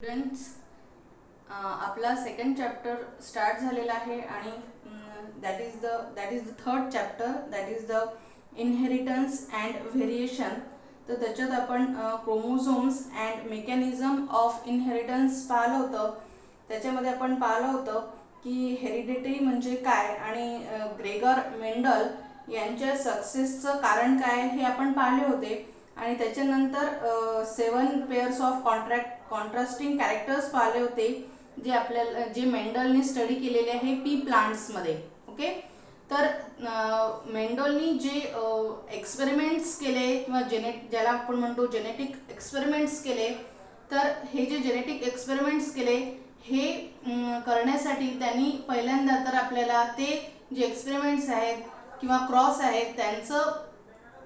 Students, आपला second chapter start झालेला आहे आणि that is the third chapter, that is the inheritance and variation. तर त्याच्यात आपण chromosomes and mechanism of inheritance पाहिलं होतं. त्याच्यामध्ये आपण पाहिलं होतं की हेरिडिटी म्हणजे काय आणि ग्रेगर मेंडल यांच्या सक्सेसचं कारण काय हे आपण पाहिले होते. आणि त्याच्यानंतर 7 पेअर्स ऑफ कॉन्ट्रास्टिंग कॅरेक्टर्स पाहिले होते जे मेंडलने स्टडी केलेले आहे पी प्लांट्समध्ये. ओके, तर मेंडलनी जे एक्सपेरिमेंट्स केले किंवा ज्याला आपण म्हणतो जेनेटिक एक्सपेरिमेंट्स केले, तर हे जे जेनेटिक एक्सपेरिमेंट्स केले हे करण्यासाठी त्यांनी पहिल्यांदा तर आपल्याला ते जे एक्सपेरिमेंट्स आहेत किंवा क्रॉस आहेत त्यांचं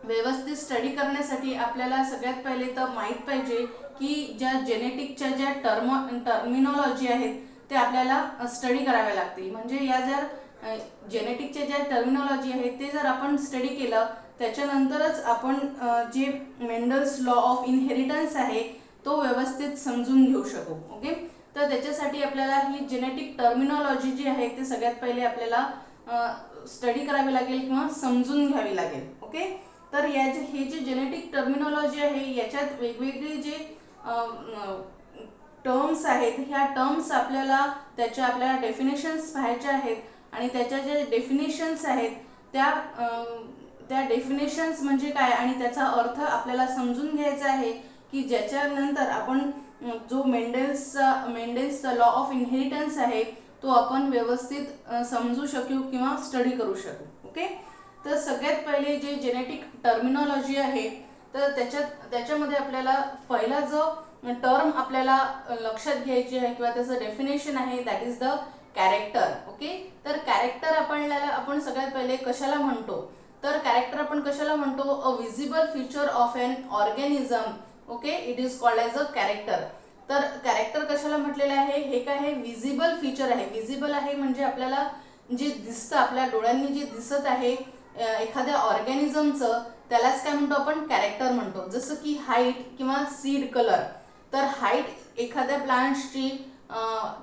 व्यवस्थित स्टडी करण्यासाठी आपल्याला सगळ्यात पहिले तर माहीत पाहिजे की ज्या जेनेटिकच्या ज्या टर्मिनॉलॉजी आहेत ते आपल्याला स्टडी कराव्या लागतील. म्हणजे या जर जेनेटिकच्या ज्या टर्मिनॉलॉजी आहेत ते जर आपण स्टडी केलं त्याच्यानंतरच आपण जे मेंडल्स लॉ ऑफ इनहेरिटन्स आहे तो व्यवस्थित समजून घेऊ शकू. ओके, तर त्याच्यासाठी आपल्याला ही जेनेटिक टर्मिनॉलॉजी जी आहे ते सगळ्यात पहिले आपल्याला स्टडी करावी लागेल किंवा समजून घ्यावी लागेल. ओके, तर हे जे जेनेटिक टर्मिनॉलॉजी आहे याच्यात वेगवेगळे जे टर्म्स आहेत, ह्या टर्म्स आपल्याला डेफिनेशन्स पाहायच्या आहेत आणि त्याच्या जे डेफिनेशन्स आहेत त्या डेफिनेशन्स म्हणजे काय आणि त्याचा अर्थ आपल्याला समजून घ्यायचा आहे की ज्याच्यानंतर आपण जो मेंडेल्सचा लॉ ऑफ इनहेरिटन्स आहे तो आपण व्यवस्थित समजू शकू किंवा स्टडी करू शकू. ओके, तर सगळ्यात पहिले जे जेनेटिक टर्मिनॉलॉजी आहे तर त्याच्यामध्ये आपल्याला पहिला जो टर्म आपल्याला लक्षात घ्यायची आहे किंवा त्याचं डेफिनेशन आहे that is the character. Okay, तर कॅरेक्टर आपण सगळ्यात पहिले कशाला म्हणतो, तर कॅरेक्टर आपण कशाला म्हणतो, a visible feature of an organism. Okay, it is called as a character. तर कॅरेक्टर कशाला म्हटलेलं आहे, हे काय आहे, विजिबल फीचर आहे. विजिबल आहे म्हणजे आपल्याला जे दिसतं, आपल्या डोळ्यांनी जे दिसत आहे एखाद्या ऑर्गॅनिझमचं त्यालाच काय म्हणतो आपण, कॅरेक्टर म्हणतो. जसं की हाईट किंवा सीड कलर. तर हाईट एखाद्या प्लांट्सची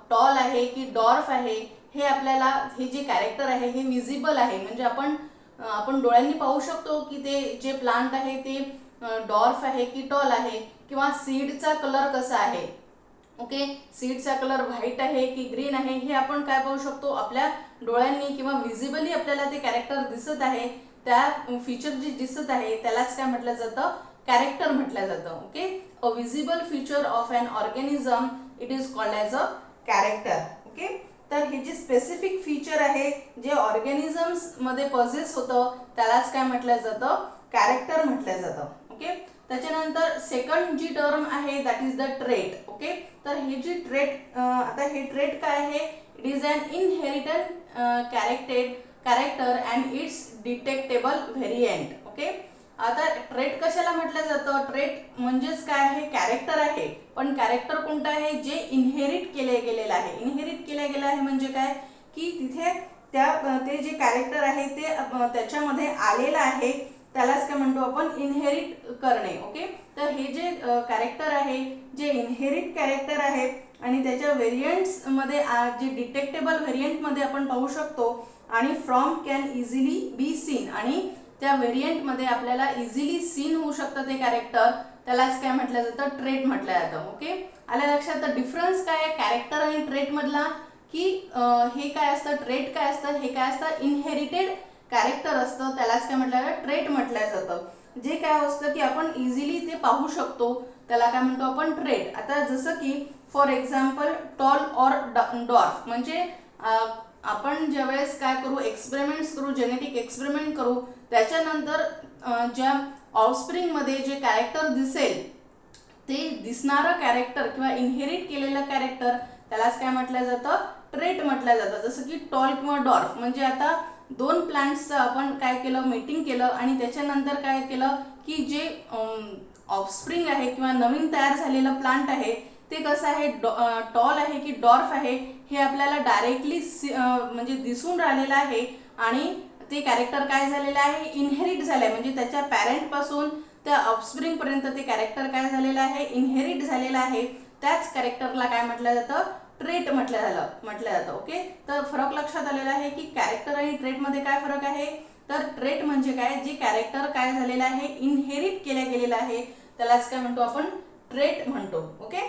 टॉल आहे की डॉर्फ आहे हे आपल्याला हे जे कॅरेक्टर आहे हे विजिबल आहे. म्हणजे आपण डोळ्यांनी पाहू शकतो की ते जे प्लांट आहे ते डॉर्फ आहे की टॉल आहे, किंवा सीडचा कलर कसा आहे. ओके, सीडचा कलर व्हाईट आहे की ग्रीन आहे हे आपण काय पाहू शकतो, आपल्या डोळ्यांनी किंवा विजिबली आपल्याला ते कॅरेक्टर दिसत आहे. त्या फीचर जे दिसत आहे त्यालाच काय म्हटलं जातं, कॅरेक्टर म्हटलं जातं. Okay, a visible feature of an organism it is called as a character. Okay, तर हे जे स्पेसिफिक फीचर आहे जे ऑर्गॅनिझम्स मध्ये पॉझेस होतं त्यालाच काय म्हटलं जातं, कॅरेक्टर म्हटलं जातं. ओके, त्याच्यानंतर सेकंड जी टर्म आहे that is the trait. Okay, तर हे जी ट्रेट, आता हे ट्रेट काय आहे, it is an inherited character and it's detectable variant. Okay, आता ट्रेट कशाला म्हटलं जातं, ट्रेट म्हणजेच काय आहे, कॅरेक्टर आहे. पण कॅरेक्टर कोणतं आहे, जे इनहेरिट केले गेलेलं आहे. इनहेरिट केले गेलं आहे म्हणजे काय की तिथे ते जे कॅरेक्टर आहे ते त्याच्यामध्ये आलेलं आहे त्यालाच काय म्हणतो आपण, इनहेरिट करणे. ओके, तर हे जे कॅरेक्टर आहे जे इनहेरिट कॅरेक्टर आहे आणि त्याच्या व्हेरियंट्स मध्ये जे डिटेक्टेबल व्हेरियंट मध्ये आपण पाहू शकतो आणि from can easily be seen, आणि त्या व्हेरियंट मध्ये आपल्याला इझिली सीन होऊ शकतं ते कॅरेक्टर, त्यालाच काय म्हटलं जातं, ट्रेट म्हटलं जातं. ओके, आल्या लक्षात. डिफरन्स काय आहे कॅरेक्टर आणि ट्रेट मधला, की हे काय असतं, ट्रेट काय असतं, हे काय असतं, इनहेरिटेड कॅरेक्टर असतं त्यालाच काय म्हटलं जातं, ट्रेट म्हटलं जातं. जे काय असतं की आपण इझिली ते पाहू शकतो त्याला काय म्हणतो आपण, ट्रेट. आता जसं की for example tall or dwarf, म्हणजे आपण ज्यावेळेस काय करू, एक्सपेरिमेंट्स करू, जेनेटिक एक्सपेरिमेंट करू, त्याच्यानंतर ज्या ऑफस्प्रिंग मध्ये जे कॅरेक्टर दिसेल ते दिसणारं कॅरेक्टर किंवा इनहेरिट केलेलं कॅरेक्टर त्यालाच काय म्हटलं जातं, ट्रेट म्हटलं जातं. जसं की टॉल किंवा डॉर्फ, म्हणजे आता दोन प्लांट्सचं आपण काय केलं, मीटिंग केलं आणि त्याच्यानंतर काय केलं की जे ऑफस्प्रिंग आहे किंवा नवीन तयार झालेलं प्लांट आहे ते कसं आहे, टॉल आहे की डॉर्फ आहे हे आपल्याला डायरेक्टली म्हणजे दिसून राहिलेलं आहे. आणि ते कॅरेक्टर काय झालेलं आहे, इनहेरिट झालं आहे. म्हणजे त्याच्या पॅरेंट पासून त्या ऑफस्प्रिंग पर्यंत ते कॅरेक्टर काय झालेलं आहे, इनहेरिट झालेलं आहे. त्याच कॅरेक्टरला काय म्हटलं जातं, ट्रेट म्हटलं जातं. ओके, तर फरक लक्षात आलेला आहे की कॅरेक्टर आणि ट्रेटमध्ये काय फरक आहे. तर ट्रेट म्हणजे काय, जे कॅरेक्टर काय झालेलं आहे, इनहेरिट केलं गेलेलं आहे, त्यालाच काय म्हणतो आपण, ट्रेट म्हणतो. ओके,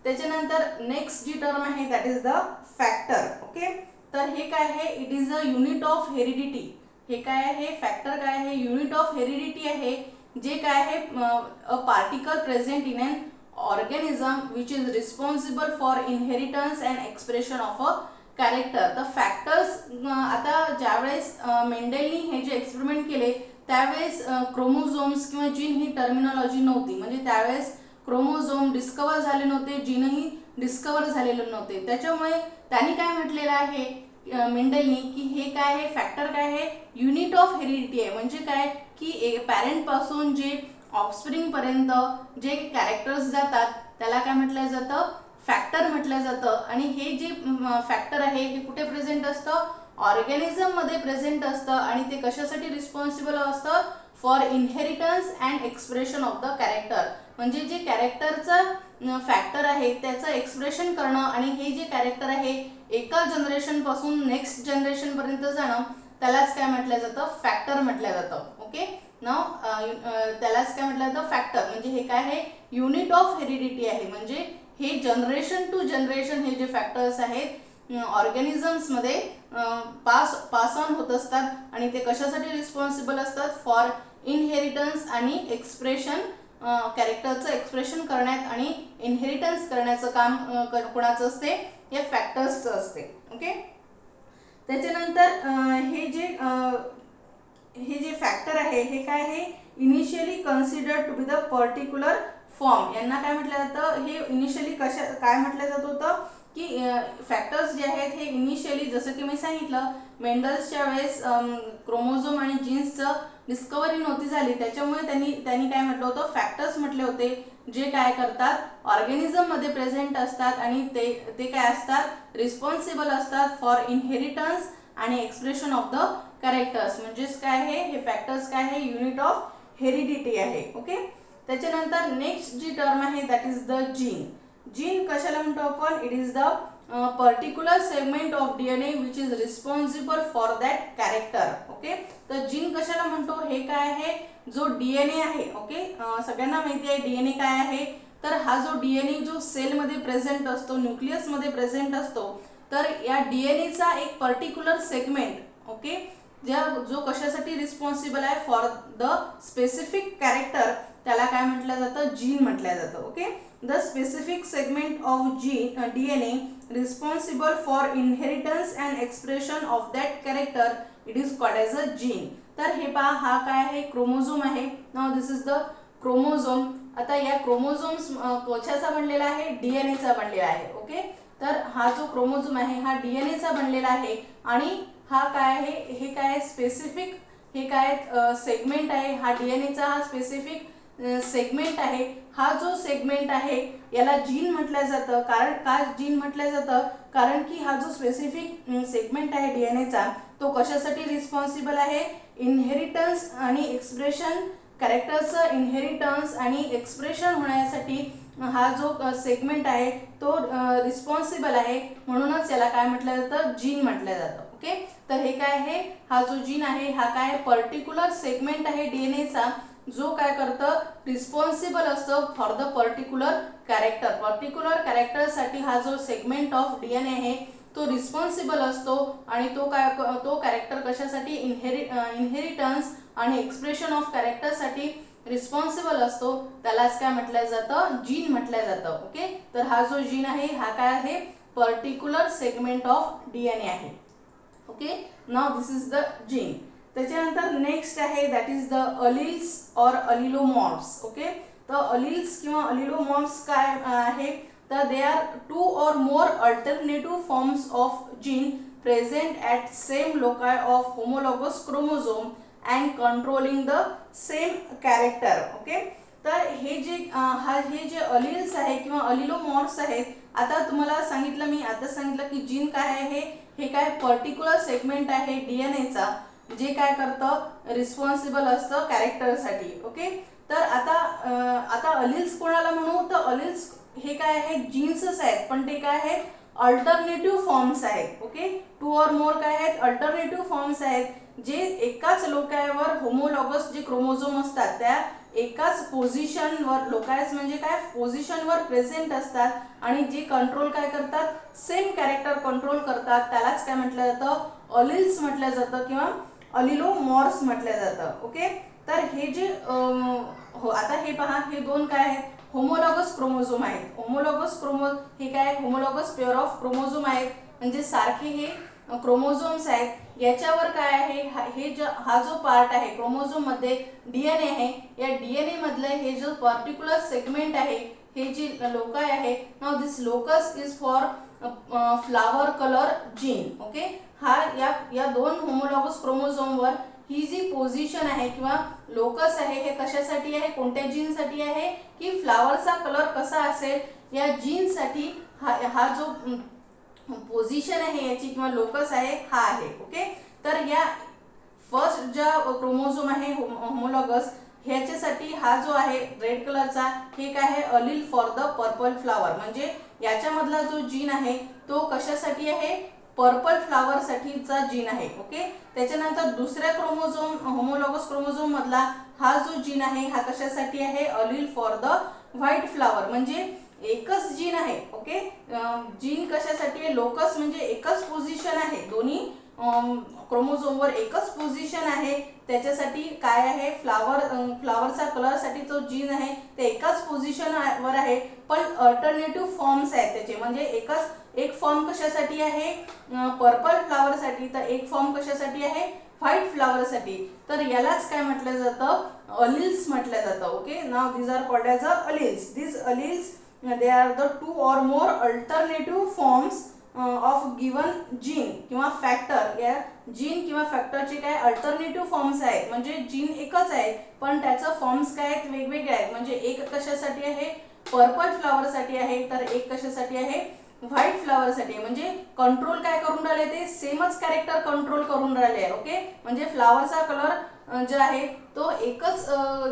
त्याच्यानंतर नेक्स्ट जी टर्म आहे that is the factor. Okay, तर हे काय आहे, it is a unit of heredity. हे काय आहे, फॅक्टर काय आहे, युनिट ऑफ हेरिडिटी आहे, जे काय आहे, a particle present in an organism which is responsible for inheritance and expression of a character. तर फॅक्टर्स, आता ज्यावेळेस मेंडेलनी हे जे एक्सपेरिमेंट केले त्यावेळेस क्रोमोझोम्स किंवा जीन ही टर्मिनॉलॉजी नव्हती, म्हणजे त्यावेळेस क्रोमोझोम डिस्कवर झाले नव्हते, जीनही डिस्कवर झालेले नव्हते. त्याच्यामुळे त्यांनी काय म्हटलेलं आहे मेंडेलनी की हे काय आहे, फॅक्टर काय आहे, युनिट ऑफ हेरिडिटी आहे. म्हणजे काय की पॅरेंट पासून जे ऑफस्प्रिंग पर्यंत जे कॅरेक्टर्स जातात त्याला काय म्हटलं जातं, फॅक्टर म्हटलं जातं. आणि हे जे फॅक्टर आहे हे कुठे प्रेझेंट असतं, ऑर्गॅनिझम मध्ये प्रेझेंट असतं. आणि ते कशासाठी रिस्पॉन्सिबल असतं, for inheritance and expression of the character. म्हणजे जे कॅरेक्टरचं फॅक्टर आहे त्याचं एक्सप्रेशन करणं, आणि हे जे कॅरेक्टर आहे एका जनरेशन पासून नेक्स्ट जनरेशन पर्यंत जाणं, त्यालाच काय म्हटलं जातं, फॅक्टर म्हटलं जातं. ओके, नाव त्यालाच काय म्हटलं जातं, फॅक्टर. म्हणजे हे काय आहे, युनिट ऑफ हेरिडिटी आहे. म्हणजे हे जनरेशन टू जनरेशन हे जे फॅक्टर्स आहेत ऑर्गॅनिझम्समध्ये पास ऑन होत असतात, आणि ते कशासाठी रिस्पॉन्सिबल असतात, फॉर इनहेरिटन्स आणि एक्सप्रेशन, कॅरेक्टरचं एक्सप्रेशन करण्यात आणि इनहेरिटन्स करण्याचं काम कोणाचं असते, या फॅक्टर्सचं असते. ओके, त्याच्यानंतर हे जे फॅक्टर आहे हे काय आहे, initially considered to be the particular form. यांना काय म्हटलं जातं, हे इनिशियली काय म्हटलं जात होतं की फॅक्टर्स जे आहेत हे इनिशियली, जसं की मी सांगितलं, मेंडल्सच्या वेळेस क्रोमोझोम आणि जीन्सचं डिस्कवरी नव्हती झाली, त्याच्यामुळे त्यांनी काय म्हटलं होतं, फॅक्टर्स म्हटले होते, जे काय करतात, ऑर्गॅनिझम मध्ये प्रेझेंट असतात आणि ते काय असतात, रिस्पॉन्सिबल असतात फॉर इनहेरिटन्स आणि एक्सप्रेशन ऑफ द कॅरेक्टर्स. म्हणजेच काय आहे, हे फॅक्टर्स काय आहे, युनिट ऑफ हेरिडिटी आहे. ओके, त्याच्यानंतर नेक्स्ट जी टर्म आहे that is the gene. Gene कशाला म्हणतो आपण, it is the particular segment of DNA which is responsible for that character. Okay, तर जीन कशाला म्हणतो, हे काय आहे, जो डीएनए आहे. ओके, सगळ्यांना माहिती आहे डीएनए काय आहे. तर हा जो डीएनए जो सेलमध्ये प्रेझेंट असतो, न्यूक्लियसमध्ये प्रेझेंट असतो, तर या डीएनएचा एक पर्टिक्युलर सेगमेंट, ओके, जो कशासाठी रिस्पॉन्सिबल आहे, फॉर द स्पेसिफिक कॅरेक्टर, त्याला काय म्हटलं जातं, जीन म्हटलं जातं. Okay, the specific segment of DNA responsible for inheritance and expression of that character, it is called as a gene. तर हे पहा, हा काय आहे, क्रोमोझोम आहे. Now this is the chromosome. आता या क्रोमोझोम्स कशाचा बनलेला आहे, डीएनएचा बनलेला आहे. ओके, तर हा जो क्रोमोझोम आहे हा डीएनएचा बनलेला आहे, आणि हा काय आहे, हे काय स्पेसिफिक, हे काय सेगमेंट आहे, हा डीएनएचा हा स्पेसिफिक सेगमेंट आहे. हा जो सेगमेंट आहे याला जीन म्हटलं जातं. कारण का जीन म्हटलं जातं, कारण की हा जो स्पेसिफिक सेगमेंट आहे डीएनएचा, तो कशासाठी रिस्पॉन्सिबल आहे, इनहेरिटन्स आणि एक्सप्रेशन, कॅरेक्टरचं इनहेरिटन्स आणि एक्सप्रेशन होण्यासाठी हा जो सेगमेंट आहे तो रिस्पॉन्सिबल आहे. म्हणूनच याला काय म्हटलं जातं, जीन म्हटलं जातं. ओके, तर हे काय आहे, हा जो जीन आहे हा काय पर्टिक्युलर सेगमेंट आहे डीएनएचा, जो काय करतं, रिस्पॉन्सिबल असतं for the particular character. Particular कॅरेक्टरसाठी हा जो सेगमेंट ऑफ डीएनए आहे तो रिस्पॉन्सिबल असतो, आणि तो कॅरेक्टर कशासाठी, इनहेरिटन्स आणि एक्सप्रेशन ऑफ कॅरेक्टरसाठी रिस्पॉन्सिबल असतो, त्यालाच काय म्हटलं जातं, जीन म्हटलं जातं. ओके, तर हा जो जीन आहे हा काय आहे, पर्टिक्युलर सेगमेंट ऑफ डीएनए आहे. Okay, now this is the gene. त्याच्यानंतर नेक्स्ट आहे that is the alleles or allelomorphs. Okay, तर अलील्स किंवा अलिलोमॉर्फ्स काय आहे, तर they are 2 or more alternative forms of gene present at same loci of homologous chromosome and controlling the same character. Okay, तर हे जे alleles आहे किंवा अलिलोमॉर्फ्स आहेत, आता तुम्हाला सांगितलं, मी आता सांगितलं की जीन काय आहे, हे काय पर्टिक्युलर सेगमेंट आहे डीएनएचा, जे काय करतं, रिस्पॉन्सिबल असतं कॅरेक्टरसाठी. ओके, तर आता अलील्स कोणाला म्हणू, तर अलील्स हे काय आहेत जीन्सच आहेत, पण ते काय आहेत अल्टरनेटिव्ह फॉर्म्स आहेत. ओके, 2 और मोर काय आहेत अल्टरनेटिव्ह फॉर्म्स आहेत जे एकाच लोकायवर होमोलॉगस जे क्रोमोझोम असतात त्या एकाच पोझिशनवर, लोकायस म्हणजे काय पोझिशनवर प्रेझेंट असतात आणि जे कंट्रोल काय करतात सेम कॅरेक्टर कंट्रोल करतात, त्यालाच काय म्हटलं जातं अलिल्स म्हटलं जातं किंवा अलिलोमॉर्फ्स म्हटलं जातं. ओके, तर हे जे आता हे पहा हे दोन काय आहेत होमोलॉगस क्रोमोझोम आहेत. होमोलॉगस हे काय होमोलॉगस पेअर ऑफ क्रोमोझोम आहेत म्हणजे सारखे हे क्रोमोझोम्स आहेत. याच्यावर काय आहे हे हा जो पार्ट आहे क्रोमोझोम मध्ये डीएनए आहे, या डीएनए मधले हे जो पर्टिक्युलर सेगमेंट आहे हे जी लोकाय आहे, now this locus is for flower colour gene. Okay, हा या दोन होमोलॉगस क्रोमोझोमवर ही जी पोझिशन आहे किंवा लोकस आहे हे कशासाठी आहे कोणत्या जीनसाठी आहे की फ्लावरचा कलर कसा असेल या जीनसाठी हा जो पोझिशन आहे याची किंवा लोकस आहे हा आहे. ओके, तर या फर्स्ट ज्या क्रोमोझोम आहे होमोलॉगस ह्याच्यासाठी हा जो आहे रेड कलरचा हे काय आहे अलील फॉर द पर्पल फ्लावर, म्हणजे याच्यामधला जो जीन आहे तो कशासाठी आहे पर्पल फ्लावर साठीचा जीन आहे. ओके, त्याच्यानंतर दुसऱ्या क्रोमोझोम होमोलॉगस क्रोमोझोम मधला हा जो जीन आहे हा कशासाठी आहे अलील फॉर द व्हाईट फ्लावर, म्हणजे एकच जीन आहे. ओके, जीन कशासाठी आहे लोकस म्हणजे एकच पोझिशन आहे, दोन्ही क्रोमोझोमवर एकच पोझिशन आहे, त्याच्यासाठी काय आहे फ्लावरचा कलर साठी जो जीन आहे ते एकाच पोझिशन वर आहे, पण अल्टरनेटिव्ह फॉर्म्स आहेत त्याचे, म्हणजे एक फॉर्म कशासाठी आहे पर्पल फ्लावर साठी तर एक फॉर्म कशासाठी आहे व्हाईट फ्लावर साठी, तर यालाच काय म्हटलं जातं अलिल्स म्हटलं जातं. Okay, now these are called as alleles. These alleles they are the 2 or more alternative forms of given gene किंवा फॅक्टर. या जीन किंवा फॅक्टरचे काय अल्टरनेटिव्ह फॉर्म्स आहेत, म्हणजे जीन एकच आहे पण त्याचं फॉर्म्स काय आहेत वेगवेगळे आहेत, म्हणजे एक कशासाठी आहे पर्पल फ्लावर साठी आहे तर एक कशासाठी आहे व्हाईट फ्लावर साठी, म्हणजे कंट्रोल काय करून राहिले ते सेमच कॅरेक्टर कंट्रोल करून राहिले आहे. ओके, म्हणजे फ्लावरचा कलर जे आहे तो एकच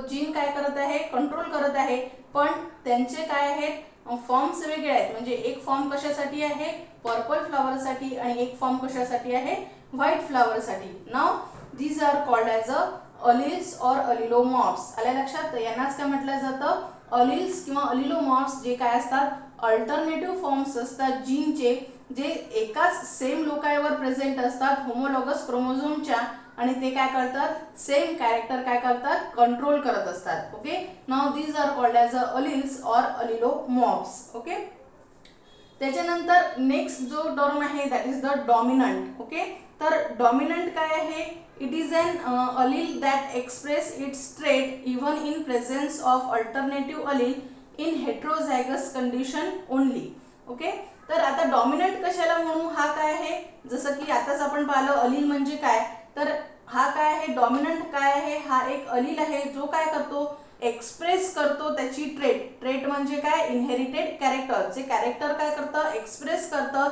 जीन काय करत आहे कंट्रोल करत आहे, पण त्यांचे काय आहेत फॉर्म्स वेगळे आहेत, म्हणजे एक फॉर्म कशासाठी आहे पर्पल फ्लावर साठी आणि एक फॉर्म कशासाठी आहे व्हाईट फ्लावर साठी. Now these are called as alleles or allelomorphs. आल्या लक्षात, यांनाच काय म्हटलं जातं अलिल्स किंवा अलिलोमॉर्फ्स, जे काय असतात अल्टरनेटिव्ह फॉर्म्स असतात जीनचे जे एकाच सेम लोकायवर प्रेझेंट असतात होमोलॉगस क्रोमोझोमच्या आणि ते काय करतात सेम कॅरेक्टर काय करतात कंट्रोल करत असतात. Okay, now these are called as alleles or allelomorphs. Okay, त्याच्यानंतर नेक्स्ट जो टर्म आहे that is the dominant. Okay, तर डॉमिनंट काय आहे it is an allele that express its trait even in presence of alternative allele in heterozygous condition only. Okay, तर आता dominant कशाला म्हणू, हा काय आहे जसं की आताच आपण पाहिलं अलील म्हणजे काय, तर हा काय आहे डॉमिनंट काय आहे हा एक अलील आहे जो काय करतो एक्सप्रेस करतो त्याची ट्रेट म्हणजे काय इनहेरिटेड कॅरेक्टर, जे कॅरेक्टर काय करतं एक्सप्रेस करतं,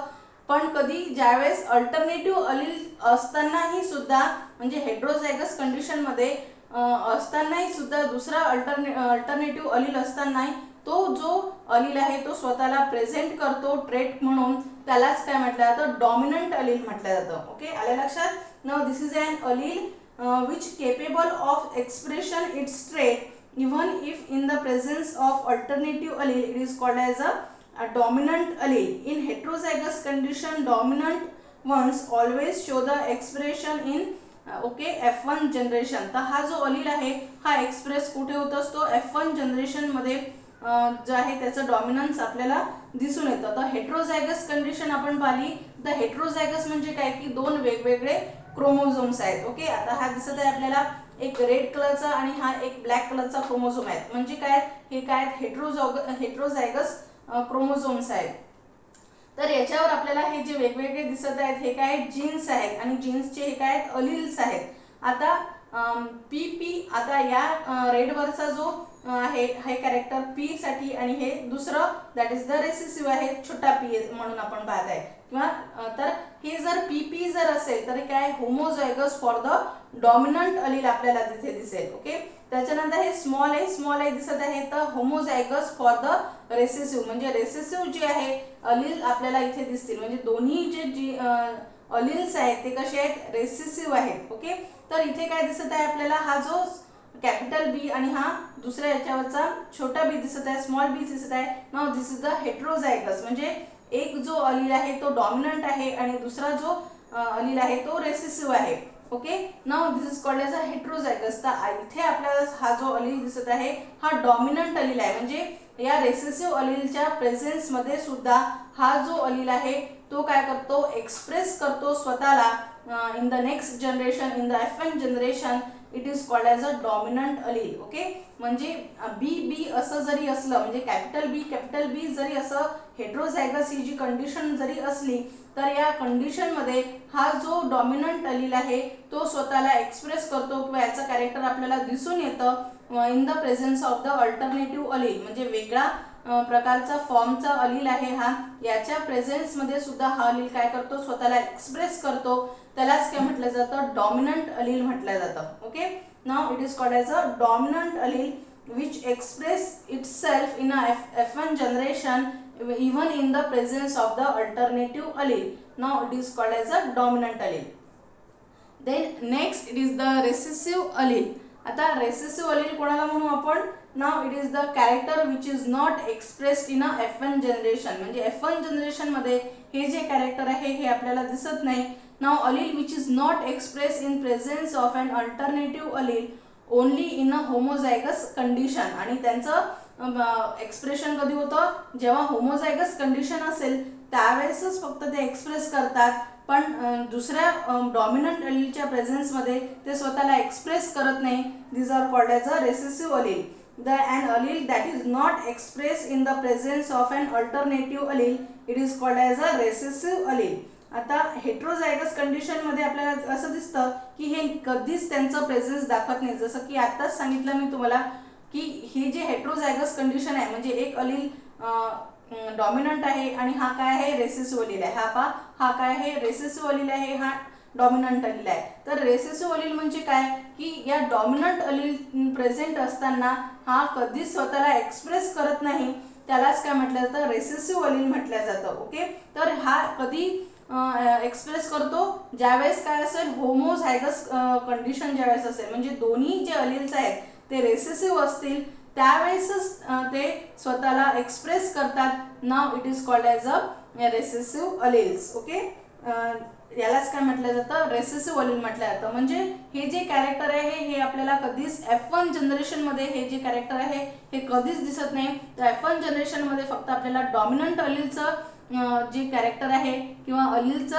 पण कधी ज्यावेळेस अल्टरनेटिव्ह अलील असतानाही सुद्धा म्हणजे हेट्रोझायगस कंडिशन मध्ये असतानाही सुद्धा दुसरा अल्टरनेटिव्ह अलील असतानाही तो जो अलील आहे तो स्वतःला प्रेझेंट करतो ट्रेट म्हणून, त्यालाच काय म्हटलं जातं डॉमिनंट अलील म्हटलं जातं. ओके, आले लक्षात. Now this is an allele which capable of expression its trait even if in the presence of alternative allele it is called as a dominant allele. In heterozygous condition dominant ones always show the expression in okay F1 generation. तर हा जो अलील आहे हा express कुठे होत असतो F1 generation मध्ये जे आहे त्याचं डॉमिनन्स आपल्याला दिसून येतं. तर हेट्रोझायगस कंडिशन आपण पाहिली, तर हेट्रोझायगस म्हणजे काय की दोन वेगवेगळे क्रोमोझोम्स आहेत. ओके, आता हा दिसत आहे आपल्याला एक रेड कलरचा आणि हा एक ब्लॅक कलरचा क्रोमोझोम आहे, म्हणजे काय हे काय हेट्रोझायगस क्रोमोझोम्स आहेत. तर याच्यावर आपल्याला हे जे वेगवेगळे दिसत आहेत हे काय जीन्स आहेत आणि जीन्सचे हे काय अलील्स आहेत. आता पी आता या रेड वरचा जो आहे हे कॅरेक्टर पी साठी आणि हे दुसरं दॅट इज द रेसेसिव्ह आहे छोटा पी म्हणून आपण पाहत आहे किंवा तर हे जर पी जर असेल तर काय होमोझायगस फॉर द डॉमिनंट अलील आपल्याला तिथे दिसेल. ओके, त्याच्यानंतर हे स्मॉल ए दिसत आहे, तर होमोझायगस फॉर द रेसेसिव्ह, म्हणजे रेसेसिव्ह जे आहे अलील आपल्याला इथे दिसतील, म्हणजे दोन्ही जे अलील्स आहेत ते कसे आहेत, रेसेसिव्ह आहेत. ओके, तर इथे काय दिसत आहे आपल्याला, हा जो कॅपिटल बी आणि हा दुसऱ्या याच्यावरचा छोटा बी दिसत आहे, स्मॉल बी दिसत आहे. Now this is the heterozygous, म्हणजे एक जो अलील आहे तो डॉमिनंट आहे आणि दुसरा जो अलील आहे तो रेसेसिव्ह आहे. Okay, now this is called as a heterozygous. तर इथे आपल्याला हा जो अलील दिसत आहे हा डॉमिनंट अलील आहे, म्हणजे या रेसेसिव्ह अलीलच्या प्रेझेन्स मध्ये सुद्धा हा जो अलील आहे तो काय करतो, एक्सप्रेस करतो स्वतःला in the next generation, in the F1 generation it is called as a dominant allele. Okay, म्हणजे बी असं जरी असलं, म्हणजे कॅपिटल बी जरी असं हेट्रोझायगस ही जी कंडिशन जरी असली, तर या कंडिशन मध्ये हा जो डॉमिनंट अलील आहे तो स्वतःला एक्सप्रेस करतो किंवा याचं कॅरेक्टर आपल्याला दिसून येतं in the presence of the alternative allele, म्हणजे वेगळा प्रकारचा फॉर्मचा अलील आहे हा, याच्या प्रेझेन्स मध्ये सुद्धा हा अलील काय करतो, स्वतःला एक्सप्रेस करतो. त्यालाच काय म्हटलं जातं, डॉमिनंट अलील म्हटलं जातं. Okay, now it is called as a dominant allele which express itself in a F1 generation even in the presence of the alternative allele. Now it is called as a dominant allele. Then next it is the recessive allele. आता recessive allele कोणाला म्हणू आपण, now it is the character which is not expressed in a F1 generation, म्हणजे F1 generation मध्ये हे जे character आहे हे आपल्याला दिसत नाही. Now allele which is not expressed in presence of an alternative allele only in a homozygous condition, आणि त्यांचं एक्सप्रेशन कधी होतं, जेव्हा होमोझायगस कंडिशन असेल त्यावेळेसच फक्त ते एक्सप्रेस करतात, पण दुसऱ्या डॉमिनंट अलीलच्या प्रेझेन्स मध्ये ते स्वतःला एक्सप्रेस करत नाही. These are called as a recessive allele. an allele that is not expressed in the presence of an alternative allele it is called as a recessive allele. आता heterozygous condition मध्ये आपल्याला असं दिसतं की हे कधीच त्यांचं प्रेझेन्स दाखवत नाही, जसं की आत्ताच सांगितलं मी तुम्हाला की हे जे हेट्रोझायगस कंडिशन आहे म्हणजे एक अलील डॉमिनंट आहे आणि हा काय आहे, रेसेसिव्ह अलील आहे. हा काय आहे, रेसेसिव्ह अलील आहे, हा डॉमिनंट अलील आहे. तर रेसेसिव्ह अलील म्हणजे काय की या डॉमिनंट अलील प्रेझेंट असताना हा कधीच स्वतःला एक्सप्रेस करत नाही, त्यालाच काय म्हटलं जातं, रेसेसिव्ह अलील म्हटलं जातं. ओके, तर हा कधी एक्सप्रेस करतो ज्यावेळेस काय असेल, होमोझायगस कंडिशन ज्यावेळेस असेल, म्हणजे दोन्ही जे अलील्स आहेत ते रेसेसिव्ह असतील त्यावेळेसच ते स्वतःला एक्सप्रेस करतात. Now it is called as a recessive alleles. Okay, यालाच काय म्हटलं जातं, रेसेसिव्ह अलील म्हटलं जातं. म्हणजे हे जे कॅरेक्टर आहे हे आपल्याला कधीच F1 जनरेशन मध्ये हे जे कॅरेक्टर आहे हे कधीच दिसत नाही. तर F1 जनरेशन मध्ये फक्त आपल्याला डॉमिनंट अलीलचं जे कॅरेक्टर आहे किंवा अलील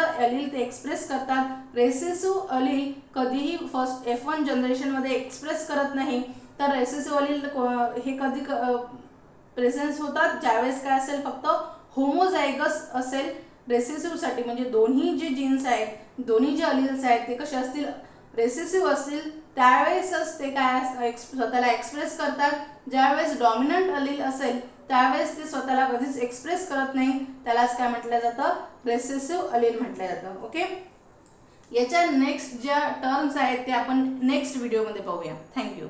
ते एक्सप्रेस करतात. रेसेसिव्ह अलील कधीही फर्स्ट F1 जनरेशन मध्ये एक्सप्रेस करत नाही. तर रेसेसिव्ह अलील हे कधी प्रेझेन्स होतात ज्यावेळेस काय असेल, फक्त होमोझायगस असेल रेसेसिव्ह साठी, म्हणजे दोन्ही जे जीन्स आहेत, दोन्ही जे अलील्स आहेत ते कसे असतील, रेसेसिव्ह असतील, त्यावेळेसच ते काय स्वतःला एक्सप्रेस करतात. ज्यावेळेस डॉमिनंट अलील असेल त्यावेळेस ते स्वतःला कधीच एक्सप्रेस करत नाही, त्यालाच काय म्हटलं जातं, रेसेसिव्ह अलील म्हटलं जातं. ओके, याच्या नेक्स्ट ज्या टर्म्स आहेत ते आपण नेक्स्ट व्हिडिओमध्ये पाहूया. थँक्यू.